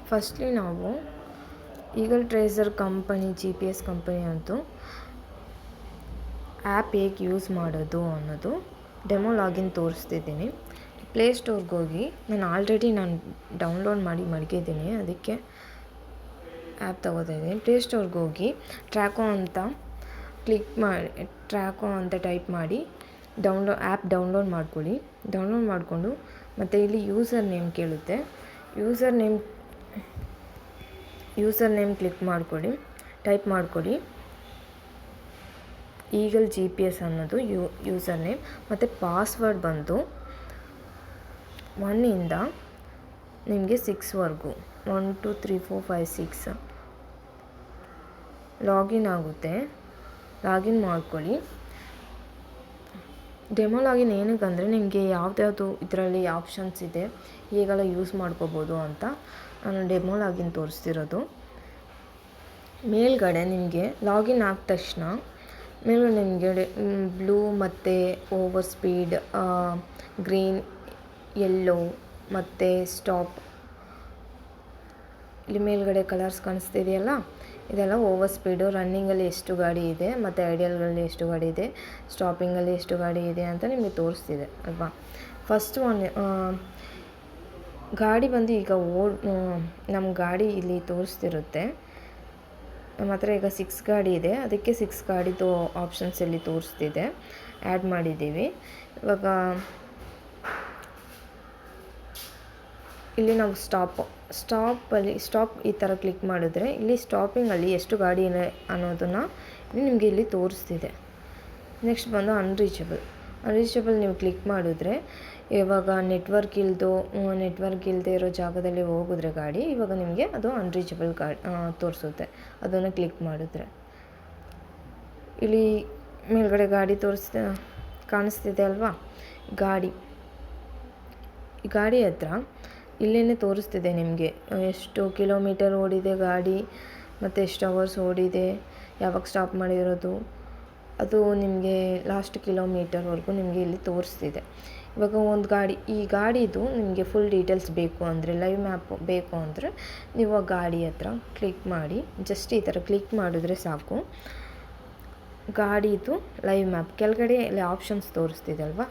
Firstly ನಾವು eagle tracer company GPS company ಅಂತೂ app ಹೇಗೆ ಯೂಸ್ ಮಾಡೋದು ಅನ್ನೋದು ಡೆಮೋ ಲಾಗಿನ್ ತೋರಿಸ್ತಿದ್ದೀನಿ. ಪ್ಲೇಸ್ಟೋರ್ಗೆ ಹೋಗಿ ನಾನು ಡೌನ್ಲೋಡ್ ಮಾಡಿ ಮಡಗಿದ್ದೀನಿ, ಅದಕ್ಕೆ ಆ್ಯಪ್ ತೊಗೋತಾ ಇದ್ದೀನಿ. ಪ್ಲೇಸ್ಟೋರ್ಗೆ ಹೋಗಿ ಟ್ರ್ಯಾಕೋ ಅಂತ ಟ್ರ್ಯಾಕೋ ಅಂತ ಟೈಪ್ ಮಾಡಿ ಆ್ಯಪ್ ಡೌನ್ಲೋಡ್ ಮಾಡ್ಕೊಳ್ಳಿ. ಡೌನ್ಲೋಡ್ ಮಾಡಿಕೊಂಡು ಮತ್ತು ಇಲ್ಲಿ ಯೂಸರ್ ನೇಮ್ ಕೇಳುತ್ತೆ. ಯೂಸರ್ ನೇಮ್ ಕ್ಲಿಕ್ ಮಾಡ್ಕೊಳ್ಳಿ, ಟೈಪ್ ಮಾಡ್ಕೊಳ್ಳಿ. ಈಗಲ್ GPS ಅನ್ನೋದು ಯೂಸರ್ ನೇಮ್ ಮತ್ತು ಪಾಸ್ವರ್ಡ್ ಬಂದು 1 ಇಂದ ನಿಮಗೆ 6ವರೆಗೂ 1 2 3 4 5 6 ಲಾಗಿನ್ ಆಗುತ್ತೆ. ಲಾಗಿನ್ ಮಾಡ್ಕೊಳ್ಳಿ. ಡೆಮೋ ಲಾಗಿನ್ ಏನಕ್ಕಂದರೆ ನಿಮಗೆ ಯಾವ್ದು ಇದರಲ್ಲಿ ಆಪ್ಷನ್ಸ್ ಇದೆ, ಹೇಗೆಲ್ಲ ಯೂಸ್ ಮಾಡ್ಕೋಬೋದು ಅಂತ ನಾನು ಡೆಮೋ ಲಾಗಿನ್ ತೋರಿಸ್ತಿರೋದು. ಮೇಲ್ಗಡೆ ನಿಮಗೆ ಲಾಗಿನ್ ಆದ ತಕ್ಷಣ ಮೇಲ್ಗಡೆ ನಿಮಗೆ ಬ್ಲೂ ಮತ್ತು ಓವರ್ ಸ್ಪೀಡ್, ಗ್ರೀನ್, ಯೆಲ್ಲೋ ಮತ್ತು ಸ್ಟಾಪ್, ಇಲ್ಲಿ ಮೇಲ್ಗಡೆ ಕಲರ್ಸ್ ಕಾಣಿಸ್ತಿದೆಯಲ್ಲ, ಇದೆಲ್ಲ ಓವರ್ ಸ್ಪೀಡು, ರನ್ನಿಂಗಲ್ಲಿ ಎಷ್ಟು ಗಾಡಿ ಇದೆ ಮತ್ತು ಐಡಿಯಲ್ಗಳಲ್ಲಿ ಎಷ್ಟು ಗಾಡಿ ಇದೆ, ಸ್ಟಾಪಿಂಗಲ್ಲಿ ಎಷ್ಟು ಗಾಡಿ ಇದೆ ಅಂತ ನಿಮಗೆ ತೋರಿಸ್ತಿದೆ ಅಲ್ವಾ. ಫಸ್ಟ್ ಗಾಡಿ ಬಂದು ಈಗ ನಮ್ಮ ಗಾಡಿ ಇಲ್ಲಿ ತೋರಿಸ್ತಿರುತ್ತೆ. ನಮ್ಮ ಹತ್ರ ಈಗ 6 ಗಾಡಿ ಇದೆ, ಅದಕ್ಕೆ 6 ಗಾಡಿದು ಆಪ್ಷನ್ಸ್ ಇಲ್ಲಿ ತೋರಿಸ್ತಿದೆ, ಆ್ಯಡ್ ಮಾಡಿದ್ದೀವಿ. ಇವಾಗ ಇಲ್ಲಿ ನಾವು ಸ್ಟಾಪ್ ಈ ಥರ ಕ್ಲಿಕ್ ಮಾಡಿದ್ರೆ ಇಲ್ಲಿ ಸ್ಟಾಪಿಂಗಲ್ಲಿ ಎಷ್ಟು ಗಾಡಿ ಇದೆ ಅನ್ನೋದನ್ನು ನಿಮಗೆ ಇಲ್ಲಿ ತೋರಿಸ್ತಿದೆ. ನೆಕ್ಸ್ಟ್ ಬಂದು ಅನ್ರೀಚಬಲ್ ನೀವು ಕ್ಲಿಕ್ ಮಾಡಿದ್ರೆ ಇವಾಗ ನೆಟ್ವರ್ಕ್ ಇಲ್ಲದೆ ಇರೋ ಜಾಗದಲ್ಲಿ ಹೋಗಿದ್ರೆ ಗಾಡಿ ಇವಾಗ ನಿಮಗೆ ಅದು ಅನ್ರೀಚಬಲ್ ತೋರಿಸುತ್ತೆ. ಅದನ್ನು ಕ್ಲಿಕ್ ಮಾಡಿದ್ರೆ ಇಲ್ಲಿ ಮೇಲ್ಗಡೆ ಗಾಡಿ ಕಾಣಿಸ್ತಿದೆ ಅಲ್ವಾ, ಗಾಡಿ ಹತ್ರ ಇಲ್ಲೇ ತೋರಿಸ್ತಿದೆ ನಿಮಗೆ ಎಷ್ಟು ಕಿಲೋಮೀಟರ್ ಓಡಿದೆ ಗಾಡಿ ಮತ್ತು ಎಷ್ಟು ಅವರ್ಸ್ ಓಡಿದೆ, ಯಾವಾಗ ಸ್ಟಾಪ್ ಮಾಡಿರೋದು, ಅದು ನಿಮಗೆ ಲಾಸ್ಟ್ ಕಿಲೋಮೀಟರ್ವರೆಗೂ ನಿಮಗೆ ಇಲ್ಲಿ ತೋರಿಸ್ತಿದೆ. ಇವಾಗ ಈ ಗಾಡಿದು ನಿಮಗೆ ಫುಲ್ ಡೀಟೇಲ್ಸ್ ಬೇಕು ಅಂದರೆ, ಲೈವ್ ಮ್ಯಾಪ್ ಬೇಕು ಅಂದರೆ ನೀವು ಆ ಗಾಡಿ ಹತ್ರ ಕ್ಲಿಕ್ ಮಾಡಿ, ಜಸ್ಟ್ ಈ ಥರ ಕ್ಲಿಕ್ ಮಾಡಿದ್ರೆ ಸಾಕು. ಗಾಡಿದು ಲೈವ್ ಮ್ಯಾಪ್ ಕೆಳಗಡೆ ಇಲ್ಲಿ ಆಪ್ಷನ್ಸ್ ತೋರಿಸ್ತಿದೆ ಅಲ್ವಾ,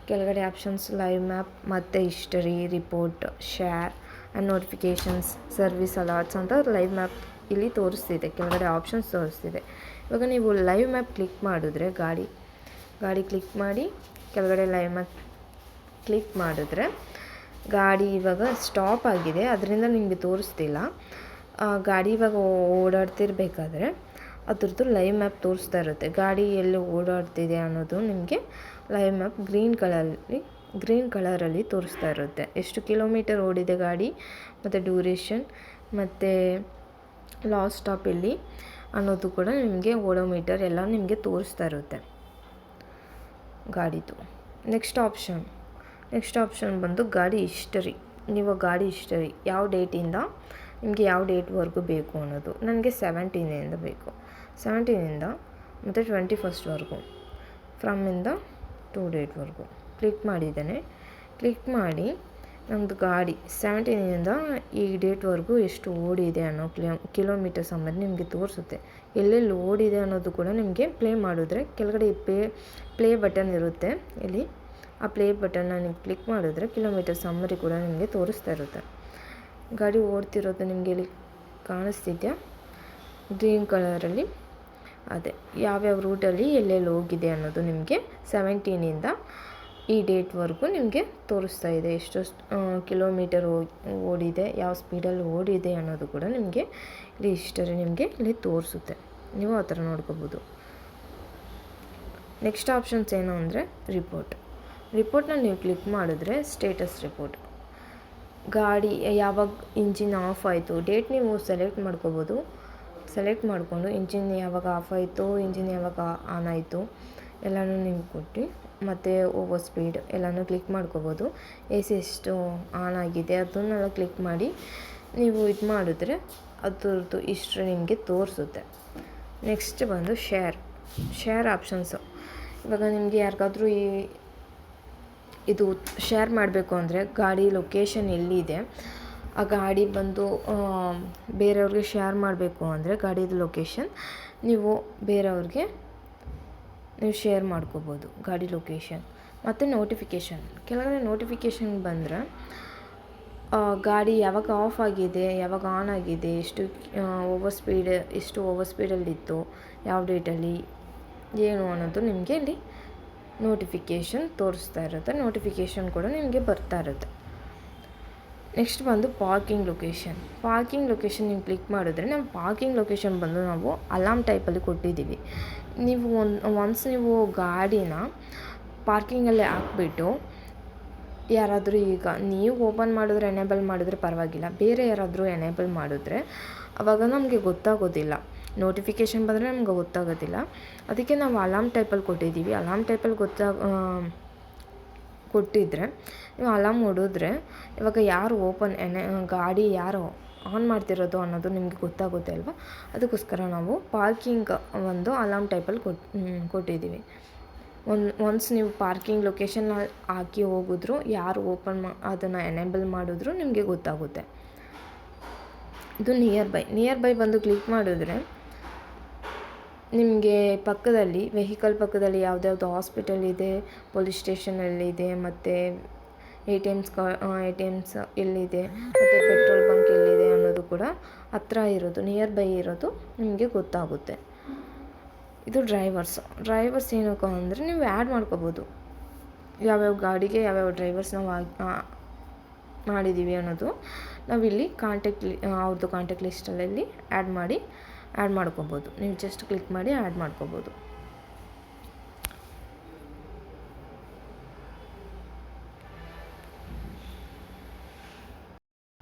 ಕೆಳಗಡೆ ಆಪ್ಷನ್ಸ್ ಲೈವ್ ಮ್ಯಾಪ್ ಮತ್ತು history, report, share and notifications, service alerts ಅಂತ ಲೈವ್ ಮ್ಯಾಪ್ ಇಲ್ಲಿ ತೋರಿಸ್ತಿದೆ, ಕೆಳಗಡೆ ಆಪ್ಷನ್ಸ್ ತೋರಿಸ್ತಿದೆ. ಇವಾಗ ನೀವು ಲೈವ್ ಮ್ಯಾಪ್ ಕ್ಲಿಕ್ ಮಾಡಿದ್ರೆ ಗಾಡಿ ಕ್ಲಿಕ್ ಮಾಡಿ ಕೆಳಗಡೆ ಲೈವ್ ಮ್ಯಾಪ್ ಕ್ಲಿಕ್ ಮಾಡಿದ್ರೆ ಗಾಡಿ ಇವಾಗ ಸ್ಟಾಪ್ ಆಗಿದೆ, ಅದರಿಂದ ನಿಮಗೆ ತೋರಿಸ್ತಿಲ್ಲ. ಗಾಡಿ ಇವಾಗ ಓಡಾಡ್ತಿರ್ಬೇಕಾದ್ರೆ ಅದ್ರದ್ದು ಲೈವ್ ಮ್ಯಾಪ್ ತೋರಿಸ್ತಾ ಇರುತ್ತೆ, ಗಾಡಿ ಎಲ್ಲಿ ಓಡಾಡ್ತಿದೆ ಅನ್ನೋದು ನಿಮಗೆ ಲೈವ್ ಮ್ಯಾಪ್ ಗ್ರೀನ್ ಕಲರಲ್ಲಿ ತೋರಿಸ್ತಾ ಇರುತ್ತೆ. ಎಷ್ಟು ಕಿಲೋಮೀಟರ್ ಓಡಿದೆ ಗಾಡಿ ಮತ್ತು ಡ್ಯೂರೇಷನ್ ಮತ್ತು ಲಾಸ್ಟ್ ಸ್ಟಾಪ್ ಎಲ್ಲಿ ಅನ್ನೋದು ಕೂಡ ನಿಮಗೆ ಓಡೋಮೀಟರ್ ಎಲ್ಲ ನಿಮಗೆ ತೋರಿಸ್ತಾ ಇರುತ್ತೆ ಗಾಡಿದು. ನೆಕ್ಸ್ಟ್ ಆಪ್ಷನ್ ಬಂದು ಗಾಡಿ ಹಿಸ್ಟರಿ. ನೀವು ಗಾಡಿ ಹಿಸ್ಟರಿ ಯಾವ ಡೇಟಿಂದ ನಿಮಗೆ ಯಾವ ಡೇಟ್ವರೆಗೂ ಬೇಕು ಅನ್ನೋದು. ನನಗೆ 17ಇಂದ ಬೇಕು, 17ಇಂದ ಮತ್ತು 21ವರೆಗೂ, ಫ್ರಮ್ಮಿಂದ 2 ಡೇಟ್ವರೆಗೂ ಕ್ಲಿಕ್ ಮಾಡಿದ್ದೇನೆ. ಕ್ಲಿಕ್ ಮಾಡಿ ನಮ್ಮದು ಗಾಡಿ 17ಇಂದ ಈ ಡೇಟ್ವರೆಗೂ ಎಷ್ಟು ಓಡಿದೆ ಅನ್ನೋ ಕಿಲೋಮೀಟರ್ ಸಮೇತ ನಿಮಗೆ ತೋರಿಸುತ್ತೆ. ಎಲ್ಲೆಲ್ಲಿ ಓಡಿದೆ ಅನ್ನೋದು ಕೂಡ ನಿಮಗೆ ಪ್ಲೇ ಮಾಡಿದ್ರೆ ಕೆಳಗಡೆ ಪ್ಲೇ ಬಟನ್ ಇರುತ್ತೆ ಇಲ್ಲಿ, ಆ ಪ್ಲೇ ಬಟನ್ನ ನೀವು ಕ್ಲಿಕ್ ಮಾಡಿದ್ರೆ ಕಿಲೋಮೀಟರ್ ಸಮ್ಮರಿ ಕೂಡ ನಿಮಗೆ ತೋರಿಸ್ತಾ ಇರುತ್ತೆ. ಗಾಡಿ ಓಡ್ತಿರೋದು ನಿಮಗೆ ಇಲ್ಲಿ ಕಾಣಿಸ್ತಿದೆಯಾ ಗ್ರೀನ್ ಕಲರಲ್ಲಿ, ಅದೇ ಯಾವ್ಯಾವ ರೂಟಲ್ಲಿ ಎಲ್ಲೆಲ್ಲಿ ಹೋಗಿದೆ ಅನ್ನೋದು ನಿಮಗೆ 17ಇಂದ ಈ ಡೇಟ್ವರೆಗೂ ನಿಮಗೆ ತೋರಿಸ್ತಾ ಇದೆ. ಎಷ್ಟು ಕಿಲೋಮೀಟರ್ ಓಡಿದೆ, ಯಾವ ಸ್ಪೀಡಲ್ಲಿ ಓಡಿದೆ ಅನ್ನೋದು ಕೂಡ ನಿಮಗೆ ಇಲ್ಲಿ ಹಿಸ್ಟರಿ ನಿಮಗೆ ಇಲ್ಲಿ ತೋರಿಸುತ್ತೆ. ನೀವು ಆ ಥರ ನೋಡ್ಕೋಬೋದು. ನೆಕ್ಸ್ಟ್ ಆಪ್ಷನ್ಸ್ ಏನು ಅಂದರೆ ರಿಪೋರ್ಟ್ನ ನೀವು ಕ್ಲಿಕ್ ಮಾಡಿದ್ರೆ ಸ್ಟೇಟಸ್ ರಿಪೋರ್ಟ್, ಗಾಡಿ ಯಾವಾಗ ಇಂಜಿನ್ ಆಫ್ ಆಯಿತು, ಡೇಟ್ ನೀವು ಸೆಲೆಕ್ಟ್ ಮಾಡ್ಕೋಬೋದು. ಸೆಲೆಕ್ಟ್ ಮಾಡಿಕೊಂಡು ಇಂಜಿನ್ ಯಾವಾಗ ಆಫ್ ಆಯಿತು, ಇಂಜಿನ್ ಯಾವಾಗ ಆನ್ ಆಯಿತು ಎಲ್ಲನೂ ನೀವು ಕೊಟ್ಟು ಮತ್ತು ಓವರ್ ಸ್ಪೀಡ್ ಎಲ್ಲನೂ ಕ್ಲಿಕ್ ಮಾಡ್ಕೋಬೋದು. AC ಎಷ್ಟು ಆನ್ ಆಗಿದೆ ಅದನ್ನೆಲ್ಲ ಕ್ಲಿಕ್ ಮಾಡಿ ನೀವು ಇದು ಮಾಡಿದ್ರೆ ಅದರದ್ದು ಹಿಸ್ಟ್ರಿ ನಿಮಗೆ ತೋರಿಸುತ್ತೆ. ನೆಕ್ಸ್ಟ್ ಬಂದು ಶೇರ್ ಆಪ್ಷನ್ಸು. ಇವಾಗ ನಿಮಗೆ ಯಾರಿಗಾದ್ರೂ ಇದು ಶೇರ್ ಮಾಡಬೇಕು ಅಂದರೆ ಗಾಡಿ ಲೊಕೇಶನ್ ಎಲ್ಲಿದೆ ಆ ಗಾಡಿ ಬಂದು ಬೇರೆಯವ್ರಿಗೆ ಶೇರ್ ಮಾಡಬೇಕು ಅಂದರೆ ಗಾಡಿದು ಲೊಕೇಶನ್ ನೀವು ಬೇರೆಯವ್ರಿಗೆ ನೀವು ಶೇರ್ ಮಾಡ್ಕೋಬೋದು ಗಾಡಿ ಲೊಕೇಶನ್. ಮತ್ತು ನೋಟಿಫಿಕೇಷನ್, ಕೆಳಗಡೆ ನೋಟಿಫಿಕೇಷನ್ ಬಂದರೆ ಗಾಡಿ ಯಾವಾಗ ಆಫ್ ಆಗಿದೆ, ಯಾವಾಗ ಆನ್ ಆಗಿದೆ, ಎಷ್ಟು ಓವರ್ ಸ್ಪೀಡಲ್ಲಿತ್ತು, ಯಾವ ಡೇಟಲ್ಲಿ ಏನು ಅನ್ನೋದು ನಿಮಗೆ ಇಲ್ಲಿ ನೋಟಿಫಿಕೇಷನ್ ತೋರಿಸ್ತಾ ಇರುತ್ತೆ. ನೋಟಿಫಿಕೇಷನ್ ಕೂಡ ನಿಮಗೆ ಬರ್ತಾ ಇರುತ್ತೆ. ನೆಕ್ಸ್ಟ್ ಬಂದು ಪಾರ್ಕಿಂಗ್ ಲೊಕೇಶನ್ ನೀವು ಕ್ಲಿಕ್ ಮಾಡಿದ್ರೆ ನಮ್ಮ ಪಾರ್ಕಿಂಗ್ ಲೊಕೇಶನ್ ಬಂದು ನಾವು ಅಲಾರ್ಮ್ ಟೈಪಲ್ಲಿ ಕೊಟ್ಟಿದ್ದೀವಿ. ನೀವು ಒನ್ಸ್ ನೀವು ಗಾಡಿನ ಪಾರ್ಕಿಂಗಲ್ಲೇ ಹಾಕ್ಬಿಟ್ಟು ಯಾರಾದರೂ ಈಗ ನೀವು ಓಪನ್ ಮಾಡಿದ್ರೆ ಎನೇಬಲ್ ಮಾಡಿದ್ರೆ ಪರವಾಗಿಲ್ಲ, ಬೇರೆ ಯಾರಾದರೂ ಎನೇಬಲ್ ಮಾಡಿದ್ರೆ ಆವಾಗ ನಮಗೆ ಗೊತ್ತಾಗೋದಿಲ್ಲ, ನೋಟಿಫಿಕೇಷನ್ ಬಂದರೆ ನಮ್ಗೆ ಗೊತ್ತಾಗೋದಿಲ್ಲ. ಅದಕ್ಕೆ ನಾವು ಅಲಾರ್ಮ್ ಟೈಪಲ್ಲಿ ಕೊಟ್ಟಿದ್ದೀವಿ. ಅಲಾರ್ಮ್ ಟೈಪಲ್ಲಿ ಕೊಟ್ಟಿದ್ದರೆ ನೀವು ಅಲಾರ್ಮ್ ಹೊಡಿದ್ರೆ ಇವಾಗ ಯಾರು ಗಾಡಿ ಯಾರು ಆನ್ ಮಾಡ್ತಿರೋದು ಅನ್ನೋದು ನಿಮಗೆ ಗೊತ್ತಾಗುತ್ತೆ ಅಲ್ವಾ. ಅದಕ್ಕೋಸ್ಕರ ನಾವು ಪಾರ್ಕಿಂಗ್ ಒಂದು ಅಲಾರ್ಮ್ ಟೈಪಲ್ಲಿ ಕೊಟ್ಟಿದ್ದೀವಿ. ಒನ್ಸ್ ನೀವು ಪಾರ್ಕಿಂಗ್ ಲೊಕೇಶನ್ ಹಾಕಿ ಹೋಗಿದ್ರು, ಯಾರು ಅದನ್ನು ಎನೇಬಲ್ ಮಾಡಿದ್ರು ನಿಮಗೆ ಗೊತ್ತಾಗುತ್ತೆ. ಇದು ನಿಯರ್ ಬೈ ಬಂದು ಕ್ಲಿಕ್ ಮಾಡಿದ್ರೆ ನಿಮಗೆ ಪಕ್ಕದಲ್ಲಿ ವೆಹಿಕಲ್ ಪಕ್ಕದಲ್ಲಿ ಯಾವುದ್ಯಾವುದು ಹಾಸ್ಪಿಟಲ್ ಇದೆ, ಪೊಲೀಸ್ ಸ್ಟೇಷನಲ್ಲಿದೆ, ಮತ್ತು ಎ ಟಿ ಎಮ್ಸ್ ಎಲ್ಲಿದೆ, ಮತ್ತು ಪೆಟ್ರೋಲ್ ಬಂಕ್ ಎಲ್ಲಿದೆ ಅನ್ನೋದು ಕೂಡ ಹತ್ರ ಇರೋದು, ನಿಯರ್ ಬೈ ಇರೋದು ನಿಮಗೆ ಗೊತ್ತಾಗುತ್ತೆ. ಇದು ಡ್ರೈವರ್ಸ್ ಏನಕ್ಕೆ ಅಂದರೆ ನೀವು ಆ್ಯಡ್ ಮಾಡ್ಕೋಬೋದು, ಯಾವ್ಯಾವ ಗಾಡಿಗೆ ಯಾವ್ಯಾವ ಡ್ರೈವರ್ಸ್ ನಾವು ಮಾಡಿದ್ದೀವಿ ಅನ್ನೋದು ನಾವಿಲ್ಲಿ ಅವ್ರದ್ದು ಕಾಂಟ್ಯಾಕ್ಟ್ ಲಿಸ್ಟಲ್ಲಿ ಆ್ಯಡ್ ಮಾಡ್ಕೋಬೋದು. ನೀವು ಜಸ್ಟ್ ಕ್ಲಿಕ್ ಮಾಡಿ ಆ್ಯಡ್ ಮಾಡ್ಕೋಬೋದು.